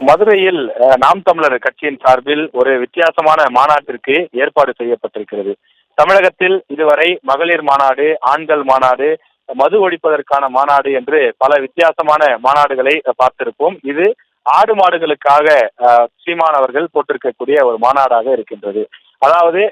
மதுரையில் நாம் தமிழர் கட்சியின் சார்பில் ஒரு வித்தியாசமான மாநாட்டிற்கு ஏற்பாடு செய்யப்பட்டிருக்கிறது. தமிழகத்தில் இதுவரை மகளிர் மாநாடு, ஆண்கள் மாநாடு, மது ஒழிப்பதற்கான மாநாடு என்று பல வித்தியாசமான மாநாடுகளை பார்த்திருப்போம். இது ஆடு மாடுகளுக்காக சீமான் அவர்கள் போட்டிருக்கக்கூடிய ஒரு மாநாடாக இருக்கின்றது. அதாவது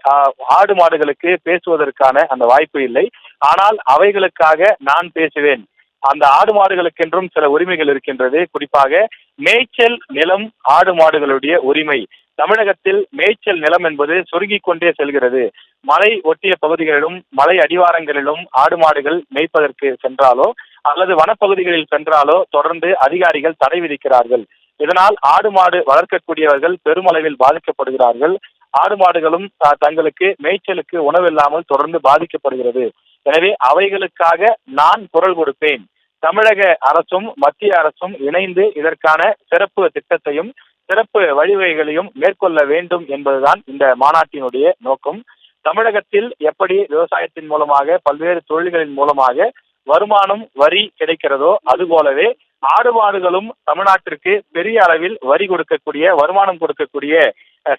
ஆடு மாடுகளுக்கு பேசுவதற்கான அந்த வாய்ப்பு இல்லை. ஆனால் அவைகளுக்காக நான் பேசுவேன். அந்த ஆடு மாடுகளுக்கென்றும் சில உரிமைகள் இருக்கின்றது. குறிப்பாக மேய்ச்சல் நிலம் ஆடு மாடுகளுடைய உரிமை. தமிழகத்தில் மேய்ச்சல் நிலம் என்பது சுருங்கிக் கொண்டே செல்கிறது. மலை ஒட்டிய பகுதிகளிலும் மலை அடிவாரங்களிலும் ஆடு மாடுகள் மேய்ப்பதற்கு சென்றாலோ அல்லது வனப்பகுதிகளில் சென்றாலோ தொடர்ந்து அதிகாரிகள் தடை விதிக்கிறார்கள். இதனால் ஆடு மாடு வளர்க்கக்கூடியவர்கள் பெருமளவில் பாதிக்கப்படுகிறார்கள். ஆடு மாடுகளும் தங்களுக்கு மேய்ச்சலுக்கு உணவில்லாமல் தொடர்ந்து பாதிக்கப்படுகிறது. எனவே அவைகளுக்காக நான் குரல் கொடுப்பேன். தமிழக அரசும் மத்திய அரசும் இணைந்து இதற்கான சிறப்பு திட்டத்தையும் சிறப்பு வழிவகைகளையும் மேற்கொள்ள வேண்டும் என்பதுதான் இந்த மாநாட்டினுடைய நோக்கம். தமிழகத்தில் எப்படி விவசாயத்தின் மூலமாக பல்வேறு தொழில்களின் மூலமாக வருமானம் வரி கிடைக்கிறதோ அதுபோலவே ஆடு மாடுகளும் தமிழ்நாட்டிற்கு பெரிய அளவில் வரி கொடுக்கக்கூடிய வருமானம் கொடுக்கக்கூடிய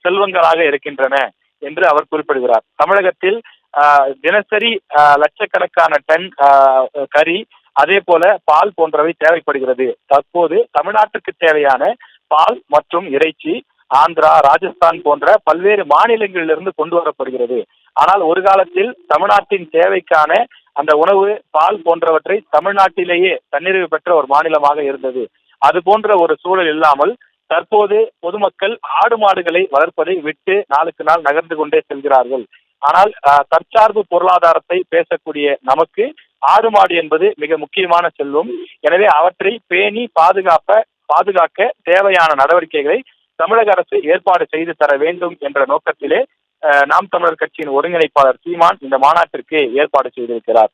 செல்வங்களாக இருக்கின்றன என்று அவர் குறிப்பிடுகிறார். தமிழகத்தில் தினசரி லட்சக்கணக்கான டன் கறி அதே போல பால் போன்றவை தேவைப்படுகிறது. தற்போது தமிழ்நாட்டுக்கு தேவையான பால் மற்றும் இறைச்சி ஆந்திரா, ராஜஸ்தான் போன்ற பல்வேறு மாநிலங்களிலிருந்து கொண்டு வரப்படுகிறது. ஆனால் ஒரு காலத்தில் தமிழ்நாட்டின் தேவைக்கான அந்த உணவு பால் போன்றவற்றை தமிழ்நாட்டிலேயே தன்னிறைவு பெற்ற ஒரு மாநிலமாக இருந்தது. அது போன்ற ஒரு சூழல் இல்லாமல் தற்போது பொதுமக்கள் ஆடு மாடுகளை வளர்ப்பதை விட்டு நாளுக்கு நாள் நகர்ந்து கொண்டே செல்கிறார்கள். ஆனால் தற்சார்பு பொருளாதாரத்தை பேசக்கூடிய நமக்கு ஆடு மாடு என்பது மிக முக்கியமான செல்வம். எனவே அவற்றை பேணி பாதுகாக்க தேவையான நடவடிக்கைகளை தமிழக அரசு ஏற்பாடு செய்து தர வேண்டும் என்ற நோக்கத்திலே நாம் தமிழர் கட்சியின் ஒருங்கிணைப்பாளர் சீமான் இந்த மாநாட்டிற்கு ஏற்பாடு செய்திருக்கிறார்.